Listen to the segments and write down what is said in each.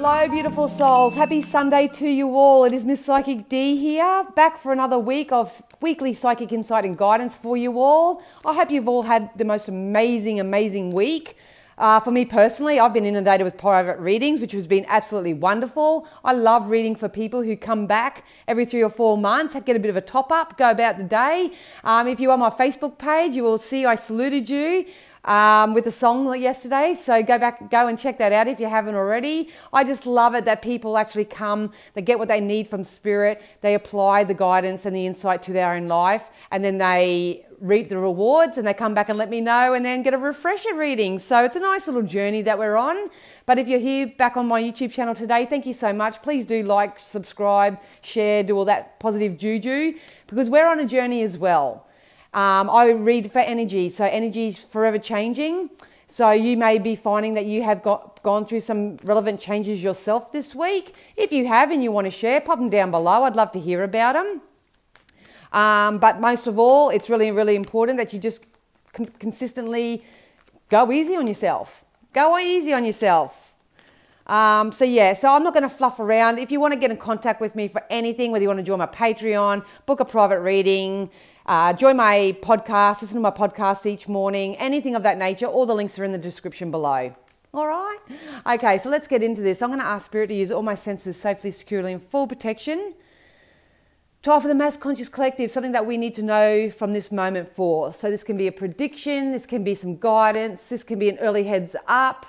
Hello, beautiful souls. Happy Sunday to you all. It is Miss Psychic D here, back for another week of weekly psychic insight and guidance for you all. I hope you've all had the most amazing week. For me personally, I've been inundated with private readings, which has been absolutely wonderful. I love reading for people who come back every 3 or 4 months, get a bit of a top up, go about the day. If you're on my Facebook page, you will see I saluted you with a song yesterday, so go and check that out if you haven't already. I just love it that people actually come, they get what they need from spirit, they apply the guidance and the insight to their own life, and then they reap the rewards and they come back and let me know and then get a refresher reading. So it's a nice little journey that we're on. But if you're here back on my YouTube channel today, thank you so much. Please do like, subscribe, share, do all that positive juju, because we're on a journey as well. I read for energy, so energy is forever changing. So you may be finding that you have gone through some relevant changes yourself this week. If you have and you want to share, pop them down below. I'd love to hear about them. But most of all, it's really important that you just consistently go easy on yourself. Go easy on yourself. So I'm not going to fluff around. If you want to get in contact with me for anything, whether you want to join my Patreon, book a private reading, join my podcast, listen to my podcast each morning, anything of that nature, all the links are in the description below. All right? Okay, so let's get into this. I'm going to ask Spirit to use all my senses safely, securely, and full protection to offer the mass conscious collective something that we need to know from this moment forth. So this can be a prediction, this can be some guidance, this can be an early heads up.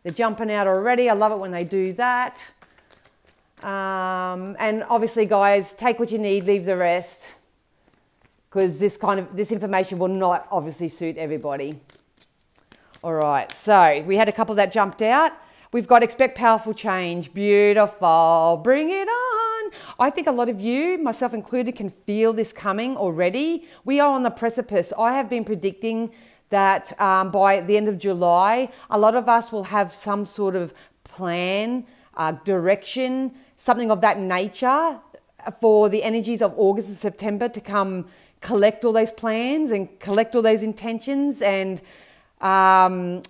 They're jumping out already. I love it when they do that. And obviously, guys, take what you need, leave the rest, because this information will not obviously suit everybody. All right, so we had a couple that jumped out. We've got expect powerful change. Beautiful. Bring it on. I think a lot of you, myself included, can feel this coming already. We are on the precipice. I have been predicting that by the end of July, a lot of us will have some sort of plan, direction, something of that nature for the energies of August and September to come collect all those plans and collect all those intentions and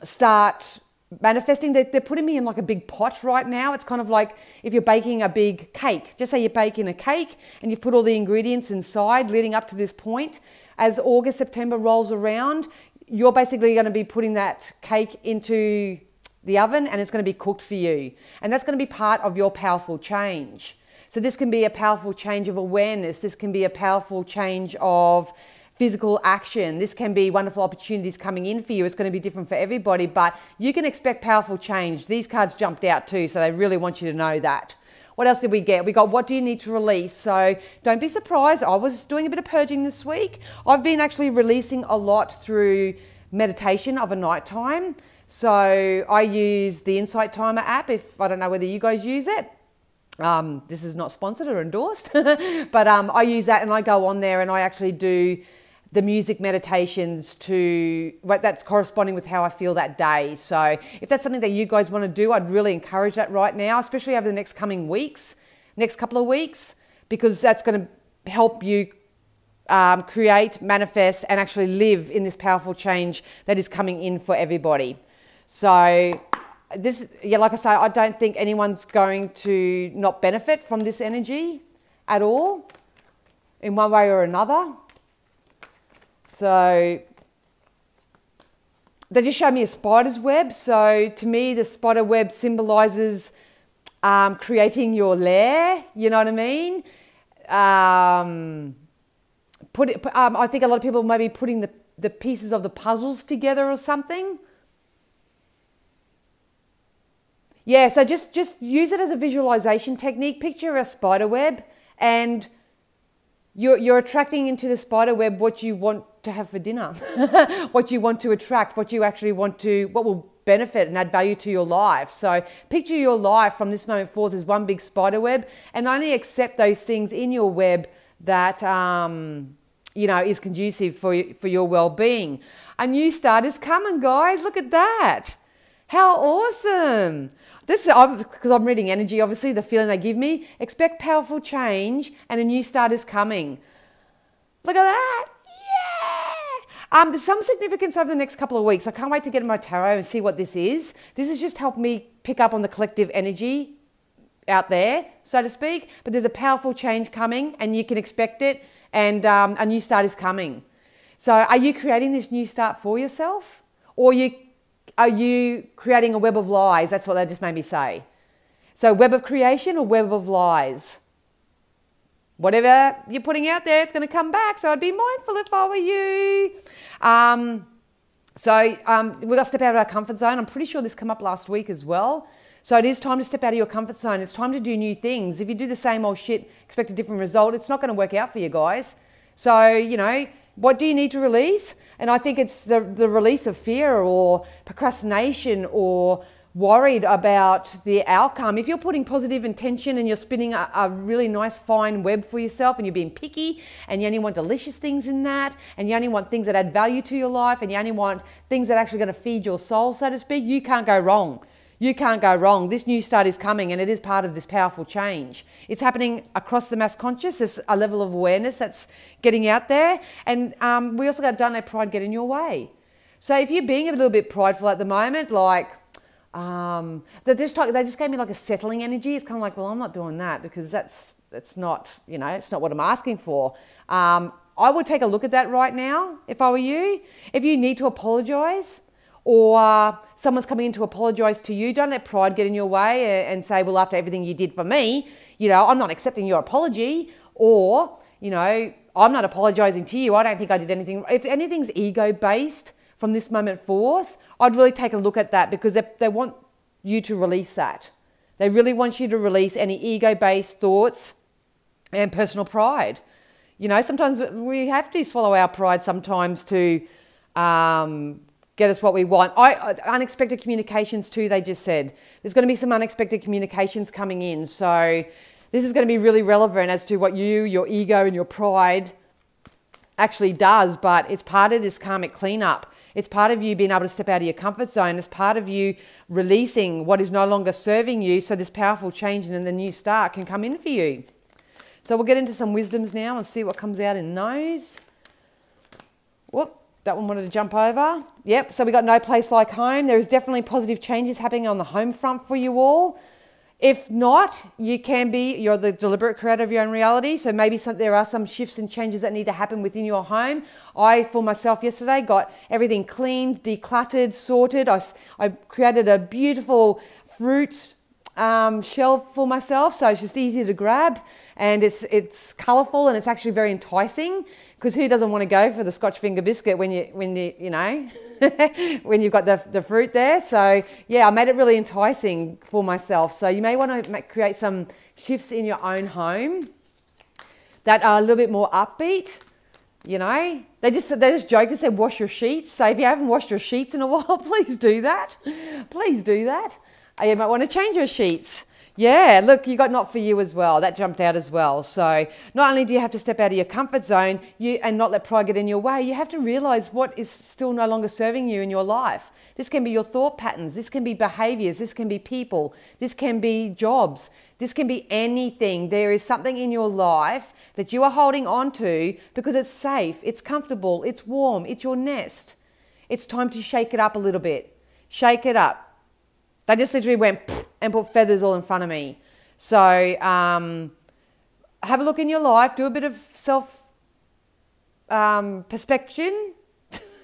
start manifesting. They're putting me in like a big pot right now. It's kind of like if you're baking a big cake. Just say you're baking a cake and you've put all the ingredients inside leading up to this point. As August, September rolls around, you're basically going to be putting that cake into the oven and it's going to be cooked for you. And that's going to be part of your powerful change. So this can be a powerful change of awareness. This can be a powerful change of physical action. This can be wonderful opportunities coming in for you. It's going to be different for everybody, but you can expect powerful change. These cards jumped out too, so they really want you to know that. What else did we get? We got what do you need to release? So don't be surprised. I was doing a bit of purging this week. I've been actually releasing a lot through meditation of a night time. So I use the Insight Timer app. I don't know whether you guys use it. This is not sponsored or endorsed, but I use that and I go on there and I actually do the music meditations that's corresponding with how I feel that day. So if that's something that you guys want to do, I'd really encourage that right now, especially over the next couple of weeks, because that's going to help you create, manifest, and actually live in this powerful change that is coming in for everybody. So like I say, I don't think anyone's going to not benefit from this energy at all in one way or another. So they just showed me a spider's web. So to me, the spider web symbolizes creating your lair. You know what I mean? I think a lot of people may be putting the pieces of the puzzles together or something. Yeah, so just use it as a visualization technique. Picture a spider web and you're attracting into the spider web what you want to have for dinner, what you want to attract, what will benefit and add value to your life. So picture your life from this moment forth as one big spider web and only accept those things in your web that, is conducive for your well-being. A new start is coming, guys. Look at that. How awesome. This is because I'm reading energy, obviously, the feeling they give me. Expect powerful change and a new start is coming. Look at that. Yeah. There's some significance over the next couple of weeks. I can't wait to get in my tarot and see what this is. This has just helped me pick up on the collective energy out there, so to speak, but there's a powerful change coming and you can expect it, and a new start is coming. So are you creating this new start for yourself, or are you creating a web of lies? That's what they just made me say. So web of creation or web of lies? Whatever you're putting out there, it's going to come back. So I'd be mindful if I were you. We've got to step out of our comfort zone. I'm pretty sure this came up last week as well. So it is time to step out of your comfort zone. It's time to do new things. If you do the same old shit, expect a different result, it's not going to work out for you guys. So, you know, what do you need to release? And I think it's the release of fear or procrastination or worried about the outcome. If you're putting positive intention and you're spinning a really nice fine web for yourself, and you're being picky and you only want delicious things in that, and you only want things that add value to your life, and you only want things that are actually going to feed your soul, so to speak, you can't go wrong. You can't go wrong. This new start is coming, and it is part of this powerful change. It's happening across the mass conscious. There's a level of awareness that's getting out there. And we also got Don't Let Pride Get in Your Way. So if you're being a little bit prideful at the moment, like they just gave me like a settling energy. It's kind of like, well, I'm not doing that because that's not, you know, it's not what I'm asking for. I would take a look at that right now if I were you. If you need to apologize, or someone's coming in to apologise to you, don't let pride get in your way and say, well, after everything you did for me, you know, I'm not accepting your apology, or, you know, I'm not apologising to you. I don't think I did anything. If anything's ego-based from this moment forth, I'd really take a look at that, because they want you to release that. They really want you to release any ego-based thoughts and personal pride. You know, sometimes we have to swallow our pride sometimes to get us what we want. Unexpected communications too, they just said. There's going to be some unexpected communications coming in. So this is going to be really relevant as to what your ego and your pride actually does, but it's part of this karmic cleanup. It's part of you being able to step out of your comfort zone. It's part of you releasing what is no longer serving you, so this powerful change and the new start can come in for you. So we'll get into some wisdoms now and see what comes out in those. Whoop. That one wanted to jump over. Yep, so we got no place like home. There is definitely positive changes happening on the home front for you all. If not, you're the deliberate creator of your own reality. So maybe there are some shifts and changes that need to happen within your home. I, for myself yesterday, got everything cleaned, decluttered, sorted. I created a beautiful fruit shelf for myself. So it's just easy to grab, and it's colourful, and it's actually very enticing. Because who doesn't want to go for the Scotch finger biscuit when you know, when you've got the fruit there? So yeah, I made it really enticing for myself. So you may want to create some shifts in your own home that are a little bit more upbeat. You know, they just joked and said wash your sheets. So if you haven't washed your sheets in a while, please do that. Please do that. You might want to change your sheets. Yeah, look, you got not for you as well. That jumped out as well. So not only do you have to step out of your comfort zone and not let pride get in your way, you have to realise what is still no longer serving you in your life. This can be your thought patterns. This can be behaviours. This can be people. This can be jobs. This can be anything. There is something in your life that you are holding on to because it's safe, it's comfortable, it's warm, it's your nest. It's time to shake it up a little bit. Shake it up. They just literally went and put feathers all in front of me. So have a look in your life, do a bit of self-perspection,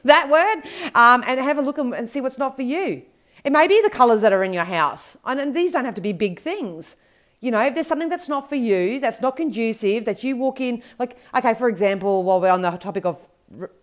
that word, and have a look and see what's not for you. It may be the colours that are in your house, and these don't have to be big things. You know, if there's something that's not for you, that's not conducive, that you walk in, like, okay, for example, while we're on the topic of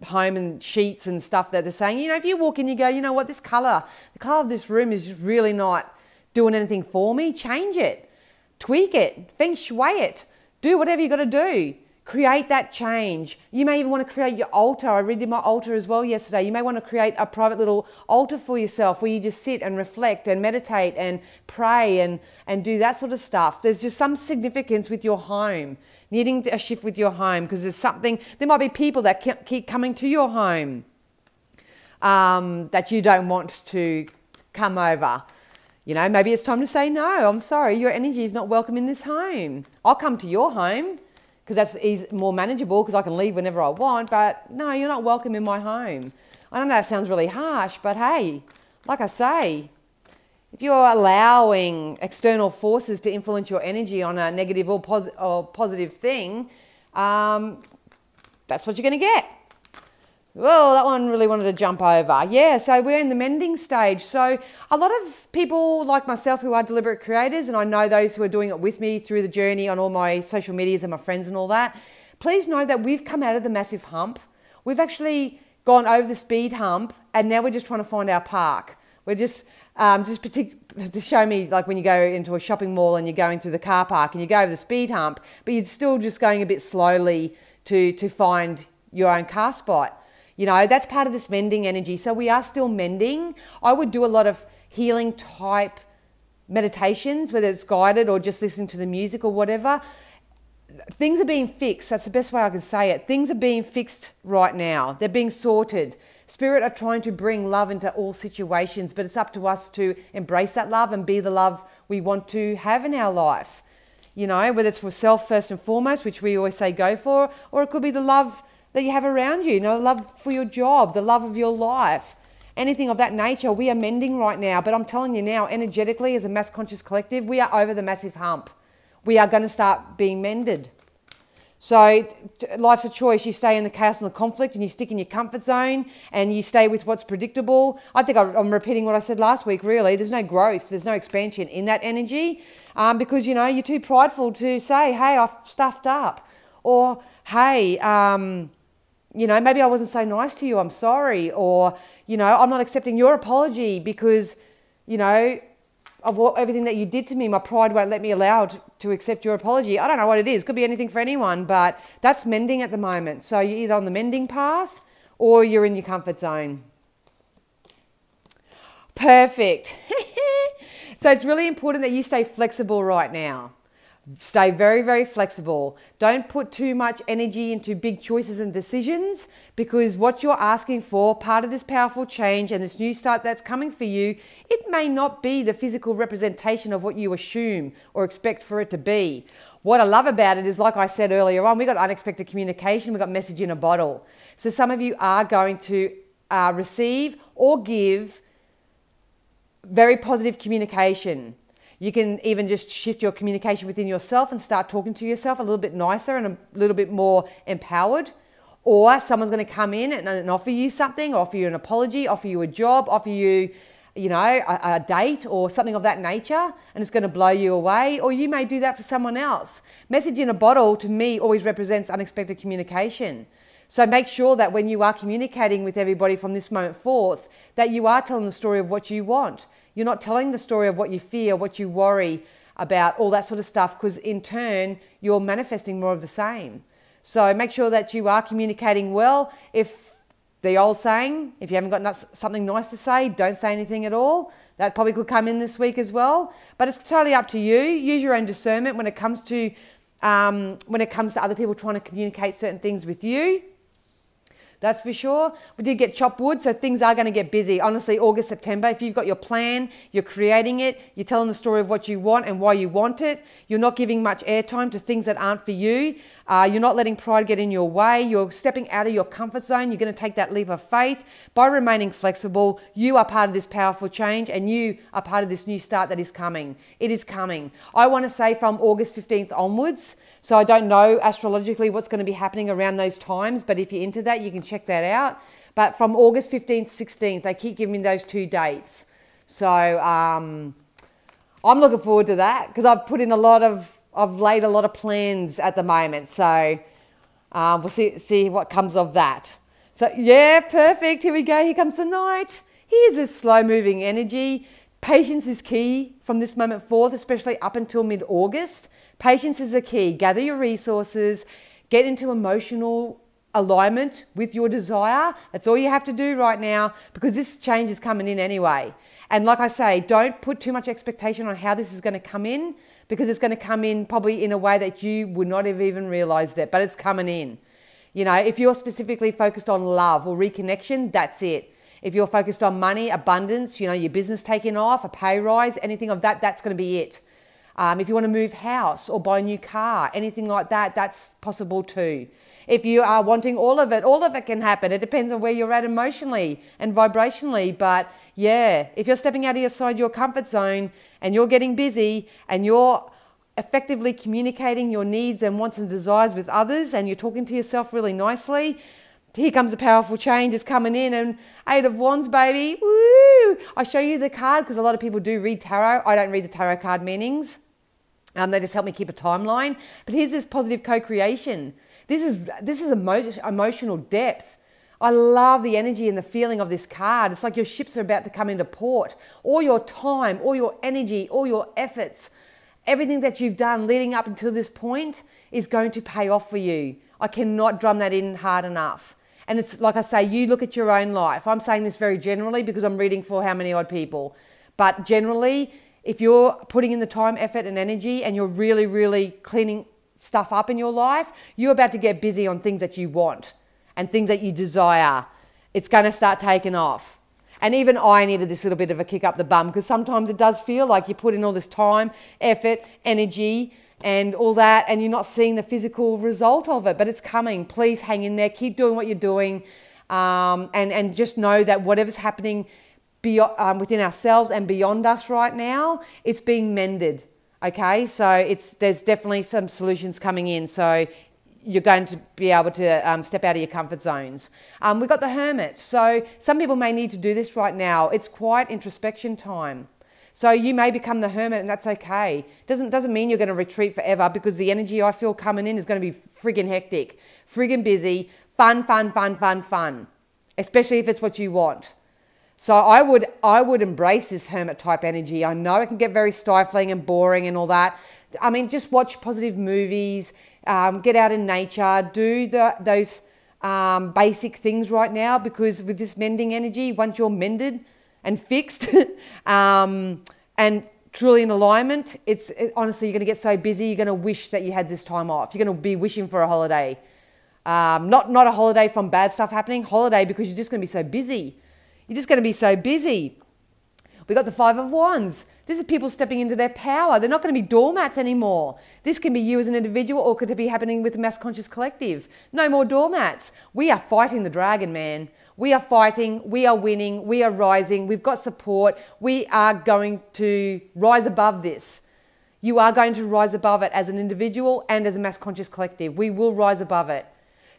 home and sheets and stuff that they're saying, you know, if you walk in, you go, you know what, the colour of this room is really not doing anything for me, change it, tweak it, feng shui it, do whatever you got to do. Create that change. You may even want to create your altar. I redid my altar as well yesterday. You may want to create a private little altar for yourself where you just sit and reflect and meditate and pray and do that sort of stuff. There's just some significance with your home, needing a shift with your home, because there might be people that keep coming to your home that you don't want to come over. You know, maybe it's time to say, no, I'm sorry, your energy is not welcome in this home. I'll come to your home, because that's more manageable, because I can leave whenever I want, but no, you're not welcome in my home. I know that sounds really harsh, but hey, like I say, if you're allowing external forces to influence your energy on a negative or positive thing, that's what you're going to get. Well, that one really wanted to jump over. Yeah, so we're in the mending stage. So a lot of people like myself who are deliberate creators, and I know those who are doing it with me through the journey on all my social medias and my friends and all that, please know that we've come out of the massive hump. We've actually gone over the speed hump, and now we're just trying to find our park. We're just to show me, like when you go into a shopping mall and you're going through the car park and you go over the speed hump, but you're still just going a bit slowly to find your own car spot. You know, that's part of this mending energy. So we are still mending. I would do a lot of healing type meditations, whether it's guided or just listening to the music or whatever. Things are being fixed. That's the best way I can say it. Things are being fixed right now. They're being sorted. Spirit are trying to bring love into all situations, but it's up to us to embrace that love and be the love we want to have in our life. You know, whether it's for self first and foremost, which we always say go for, or it could be the love that you have around you, the love for your job, the love of your life, anything of that nature. We are mending right now, but I'm telling you now, energetically as a mass conscious collective, we are over the massive hump. We are going to start being mended. So life's a choice. You stay in the chaos and the conflict and you stick in your comfort zone and you stay with what's predictable. I think I'm repeating what I said last week, really. There's no growth. There's no expansion in that energy because, you know, you're too prideful to say, hey, I've stuffed up. Or, hey, you know, maybe I wasn't so nice to you. I'm sorry. Or, you know, I'm not accepting your apology because, you know, of everything that you did to me, my pride won't let me allow to accept your apology. I don't know what it is. Could be anything for anyone, but that's mending at the moment. So you're either on the mending path or you're in your comfort zone. Perfect. So it's really important that you stay flexible right now. Stay very, very flexible. Don't put too much energy into big choices and decisions because what you're asking for, part of this powerful change and this new start that's coming for you, it may not be the physical representation of what you assume or expect for it to be. What I love about it is, like I said earlier on, we got unexpected communication, we got message in a bottle. So some of you are going to receive or give very positive communication. You can even just shift your communication within yourself and start talking to yourself a little bit nicer and a little bit more empowered. Or someone's going to come in and offer you something, offer you an apology, offer you a job, offer you, you know, a date or something of that nature, and it's going to blow you away. Or you may do that for someone else. Message in a bottle to me always represents unexpected communication. So make sure that when you are communicating with everybody from this moment forth, that you are telling the story of what you want. You're not telling the story of what you fear, what you worry about, all that sort of stuff, because in turn, you're manifesting more of the same. So make sure that you are communicating well. If the old saying, if you haven't got something nice to say, don't say anything at all. That probably could come in this week as well. But it's totally up to you. Use your own discernment when it comes to other people trying to communicate certain things with you. That's for sure. We did get chopped wood, so things are going to get busy. Honestly, August, September, if you've got your plan, you're creating it, you're telling the story of what you want and why you want it, you're not giving much airtime to things that aren't for you, you're not letting pride get in your way, you're stepping out of your comfort zone, you're going to take that leap of faith. By remaining flexible, you are part of this powerful change and you are part of this new start that is coming. It is coming. I want to say from August 15th onwards, so I don't know astrologically what's going to be happening around those times, but if you're into that, you can check that out. But from August 15th, 16th, they keep giving me those 2 dates. So I'm looking forward to that because I've laid a lot of plans at the moment. So we'll see what comes of that. So yeah, perfect. Here we go. Here comes the night. Here's this slow moving energy. Patience is key from this moment forth, especially up until mid-August. Patience is the key. Gather your resources, get into emotional alignment with your desire. That's all you have to do right now because this change is coming in anyway. And like I say, don't put too much expectation on how this is going to come in because it's going to come in probably in a way that you would not have even realized it, but it's coming in. You know, if you're specifically focused on love or reconnection, that's it. If you're focused on money, abundance, you know, your business taking off, a pay rise, anything of that, that's going to be it. If you want to move house or buy a new car, anything like that, that's possible too. If you are wanting all of it can happen. It depends on where you're at emotionally and vibrationally. But yeah, if you're stepping outside your comfort zone and you're getting busy and you're effectively communicating your needs and wants and desires with others and you're talking to yourself really nicely, here comes the powerful change is coming in. And Eight of Wands, baby. Woo! I show you the card because a lot of people do read tarot. I don't read the tarot card meanings. They just help me keep a timeline. But here's this positive co-creation. This is emotional depth. I love the energy and the feeling of this card. It's like your ships are about to come into port. All your time, all your energy, all your efforts, everything that you've done leading up until this point is going to pay off for you. I cannot drum that in hard enough. And it's like I say, you look at your own life. I'm saying this very generally because I'm reading for how many odd people. But generally, if you're putting in the time, effort and energy and you're really, really cleaning stuff up in your life, you're about to get busy on things that you want and things that you desire. It's going to start taking off. And even I needed this little bit of a kick up the bum because sometimes it does feel like you put in all this time, effort, energy and all that and you're not seeing the physical result of it, but it's coming. Please hang in there. Keep doing what you're doing and just know that whatever's happening within ourselves and beyond us right now, it's being mended. Okay, so there's definitely some solutions coming in. So you're going to be able to step out of your comfort zones. We've got the Hermit. So some people may need to do this right now. It's quite introspection time. So you may become the Hermit and that's okay. Doesn't mean you're going to retreat forever because the energy I feel coming in is going to be friggin' hectic, friggin' busy, fun, especially if it's what you want. So I would embrace this Hermit type energy. I know it can get very stifling and boring and all that. I mean, just watch positive movies, get out in nature, do those basic things right now because with this mending energy, once you're mended and fixed and truly in alignment, honestly, you're going to get so busy, you're going to wish that you had this time off. You're going to be wishing for a holiday. Not a holiday from bad stuff happening, holiday because you're just going to be so busy. You're just going to be so busy. We got the Five of Wands. This is people stepping into their power. They're not going to be doormats anymore. This can be you as an individual or could it be happening with the mass conscious collective. No more doormats. We are fighting the dragon, man. We are fighting. We are winning. We are rising. We've got support. We are going to rise above this. You are going to rise above it as an individual and as a mass conscious collective. We will rise above it.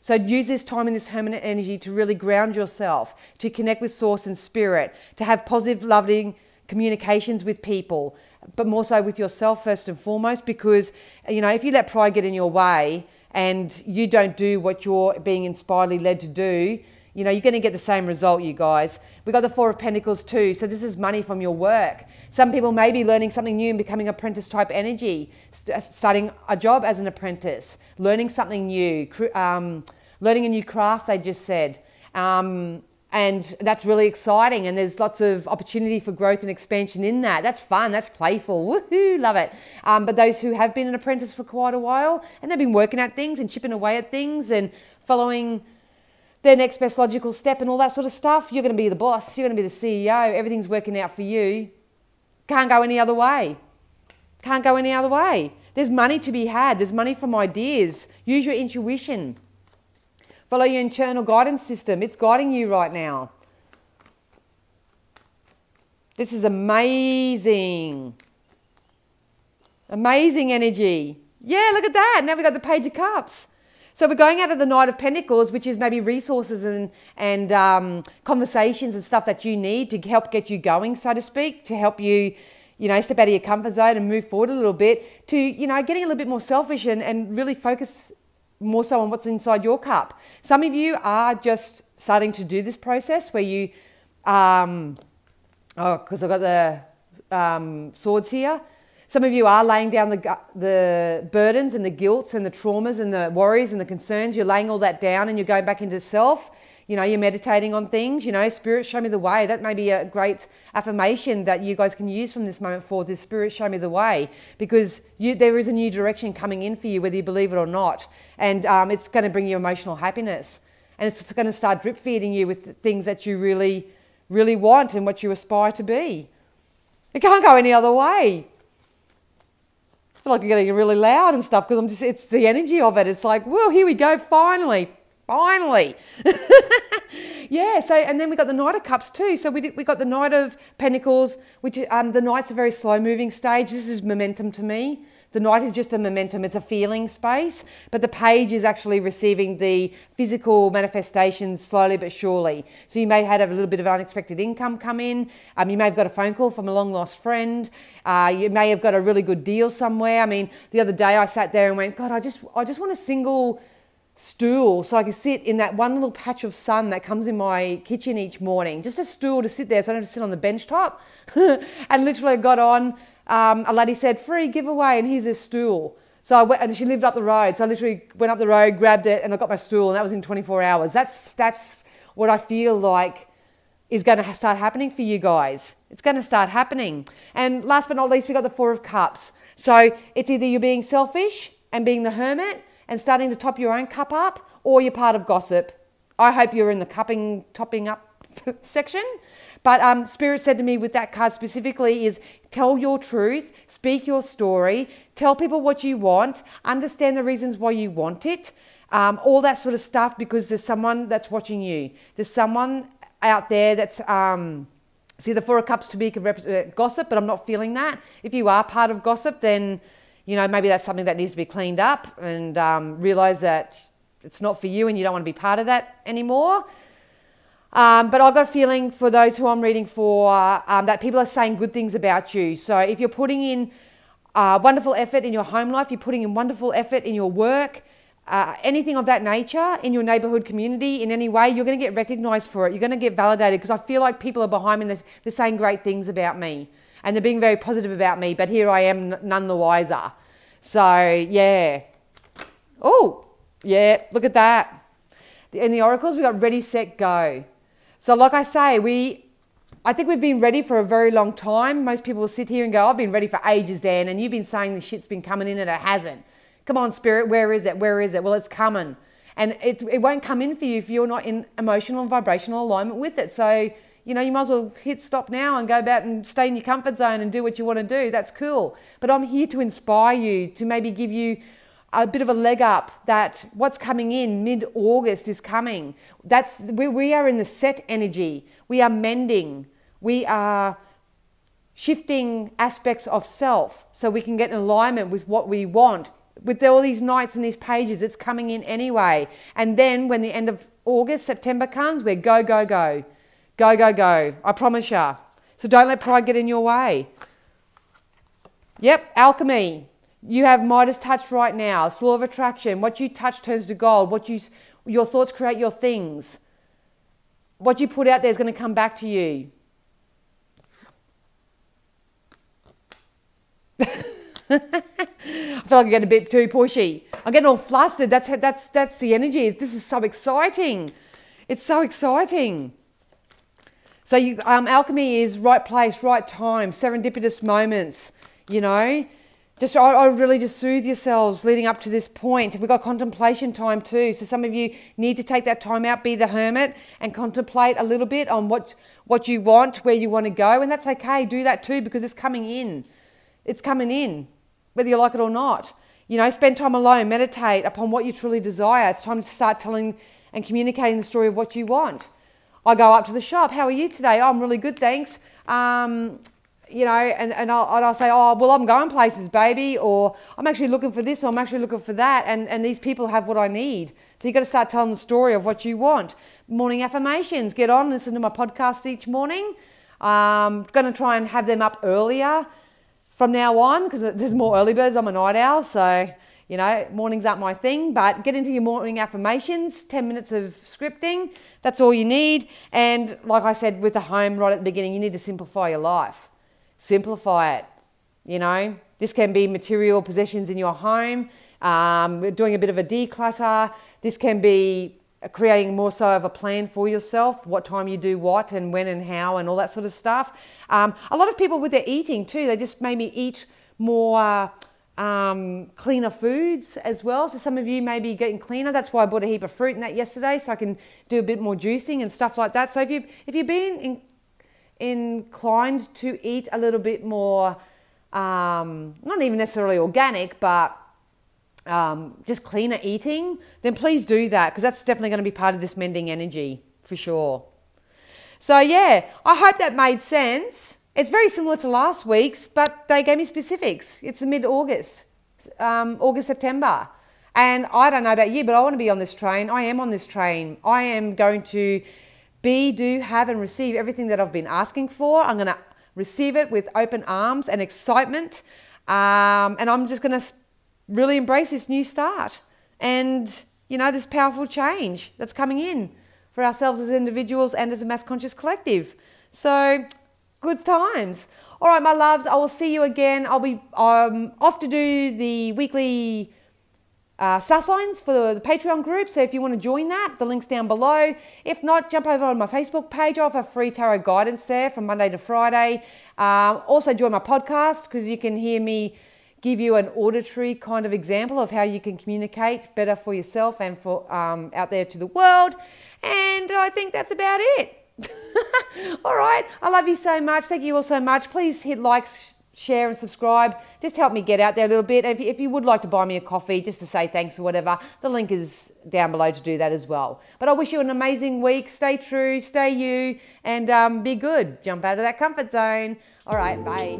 So use this time in this Hermit energy to really ground yourself, to connect with source and spirit, to have positive, loving communications with people, but more so with yourself first and foremost, because, you know, if you let pride get in your way and you don't do what you're being inspiredly led to do, you know, you're going to get the same result, you guys. We got the Four of Pentacles too. So this is money from your work. Some people may be learning something new and becoming apprentice type energy, starting a job as an apprentice, learning something new, learning a new craft, they just said. And that's really exciting. And there's lots of opportunity for growth and expansion in that. That's fun. That's playful. Woohoo, love it. But those who have been an apprentice for quite a while and they've been working at things and chipping away at things and following their next best logical step and all that sort of stuff, you're going to be the boss. You're going to be the CEO. Everything's working out for you. Can't go any other way. Can't go any other way. There's money to be had. There's money from ideas. Use your intuition. Follow your internal guidance system. It's guiding you right now. This is amazing. Amazing energy. Yeah, look at that. Now we've got the Page of Cups. So we're going out of the Knight of Pentacles, which is maybe resources and conversations and stuff that you need to help get you going, so to speak, to help you, you know, step out of your comfort zone and move forward a little bit to, you know, getting a little bit more selfish and really focus more so on what's inside your cup. Some of you are just starting to do this process where you, because I've got the swords here. Some of you are laying down the burdens and the guilts and the traumas and the worries and the concerns. You're laying all that down and you're going back into self. You know, you're meditating on things. You know, Spirit, show me the way. That may be a great affirmation that you guys can use from this moment forward. This Spirit, show me the way. Because there is a new direction coming in for you, whether you believe it or not. And it's going to bring you emotional happiness. And it's going to start drip feeding you with things that you really, really want and what you aspire to be. It can't go any other way. feel like I'm getting really loud and stuff because it's the energy of it. It's like, whoa, here we go, finally. Yeah, so, and then we got the Knight of Cups too. So we got the Knight of Pentacles, which the Knight's a very slow moving stage. This is momentum to me. The Knight is just a momentum, it's a feeling space, but the Page is actually receiving the physical manifestations slowly but surely. So you may have a little bit of unexpected income come in. You may have got a phone call from a long lost friend. You may have got a really good deal somewhere. I mean, the other day I sat there and went, God, I just want a single stool so I can sit in that one little patch of sun that comes in my kitchen each morning. Just a stool to sit there so I don't have to sit on the bench top. And literally I got on. A lady said, free giveaway, and here's this stool. So I went, and she lived up the road. So I literally went up the road, grabbed it, and I got my stool, and that was in 24 hours. That's what I feel like is going to start happening for you guys. It's going to start happening. And last but not least, we got the Four of Cups. So it's either you're being selfish and being the hermit and starting to top your own cup up, or you're part of gossip. I hope you're in the topping up section. But Spirit said to me with that card specifically is tell your truth, speak your story, tell people what you want, understand the reasons why you want it, all that sort of stuff, because there's someone that's watching you. There's someone out there that's, see, the Four of Cups to me could represent gossip, but I'm not feeling that. If you are part of gossip, then, you know, maybe that's something that needs to be cleaned up and realize that it's not for you and you don't want to be part of that anymore. But I've got a feeling for those who I'm reading for that people are saying good things about you. So if you're putting in wonderful effort in your home life, you're putting in wonderful effort in your work, anything of that nature, in your neighbourhood community, in any way, you're going to get recognised for it. You're going to get validated because I feel like people are behind me and they're saying great things about me and they're being very positive about me, but here I am none the wiser. So, yeah. Oh, yeah, look at that. In the oracles, we got ready, set, go. So like I say, I think we've been ready for a very long time. Most people will sit here and go, I've been ready for ages, Dan, and you've been saying this shit's been coming in and it hasn't. Come on, Spirit, where is it? Where is it? Well, it's coming. And it won't come in for you if you're not in emotional and vibrational alignment with it. So, you know, you might as well hit stop now and go about and stay in your comfort zone and do what you want to do. That's cool. But I'm here to inspire you, to maybe give you a bit of a leg up that what's coming in mid-August is coming. We are in the set energy. We are mending. We are shifting aspects of self so we can get in alignment with what we want. With all these Knights and these Pages, it's coming in anyway. And then when the end of August, September comes, we're go, go, go. Go, go, go. I promise you. So don't let pride get in your way. Yep, alchemy. You have Midas touch right now. It's law of attraction. What you touch turns to gold. Your thoughts create your things. What you put out there is going to come back to you. I feel like I'm getting a bit too pushy. I'm getting all flustered. That's the energy. This is so exciting. It's so exciting. So alchemy is right place, right time, serendipitous moments, you know. I really just soothe yourselves leading up to this point. We've got contemplation time too. So some of you need to take that time out, be the hermit and contemplate a little bit on what you want, where you want to go. And that's okay. Do that too because it's coming in. It's coming in, whether you like it or not. You know, spend time alone, meditate upon what you truly desire. It's time to start telling and communicating the story of what you want. I go up to the shop. How are you today? Oh, I'm really good, thanks. You know, and I'll say, oh, well, I'm going places, baby, or I'm actually looking for this, or I'm actually looking for that, and these people have what I need. So you've got to start telling the story of what you want. Morning affirmations, get on, listen to my podcast each morning. I'm going to try and have them up earlier from now on, because there's more early birds. I'm a night owl, so, you know, mornings aren't my thing, but get into your morning affirmations, 10 minutes of scripting, that's all you need. And like I said with the home right at the beginning, you need to simplify your life. Simplify it, you know. This can be material possessions in your home, doing a bit of a declutter. This can be creating more so of a plan for yourself, what time you do what and when and how and all that sort of stuff. A lot of people with their eating too, they just maybe eat more cleaner foods as well. So some of you may be getting cleaner. That's why I bought a heap of fruit in that yesterday so I can do a bit more juicing and stuff like that. So if you've been inclined to eat a little bit more not even necessarily organic, but just cleaner eating, then please do that, because that's definitely going to be part of this mending energy for sure. So yeah, I hope that made sense. It's very similar to last week's, but they gave me specifics. It's the mid-August, August, September. And I don't know about you, but I want to be on this train. I am on this train. I am going to be, do, have, and receive everything that I've been asking for. I'm going to receive it with open arms and excitement. And I'm just going to really embrace this new start and, you know, this powerful change that's coming in for ourselves as individuals and as a mass conscious collective. So good times. All right, my loves, I will see you again. I'll be off to do the weekly star signs for the Patreon group. So if you want to join that, the link's down below. If not, jump over on my Facebook page. I have free tarot guidance there from Monday to Friday. Also join my podcast, because you can hear me give you an auditory kind of example of how you can communicate better for yourself and for out there to the world. And I think that's about it. All right. I love you so much. Thank you all so much. Please hit like, share and subscribe. Just help me get out there a little bit. If you would like to buy me a coffee just to say thanks or whatever, the link is down below to do that as well. But I wish you an amazing week. Stay true, stay you, and be good. Jump out of that comfort zone. All right. Bye.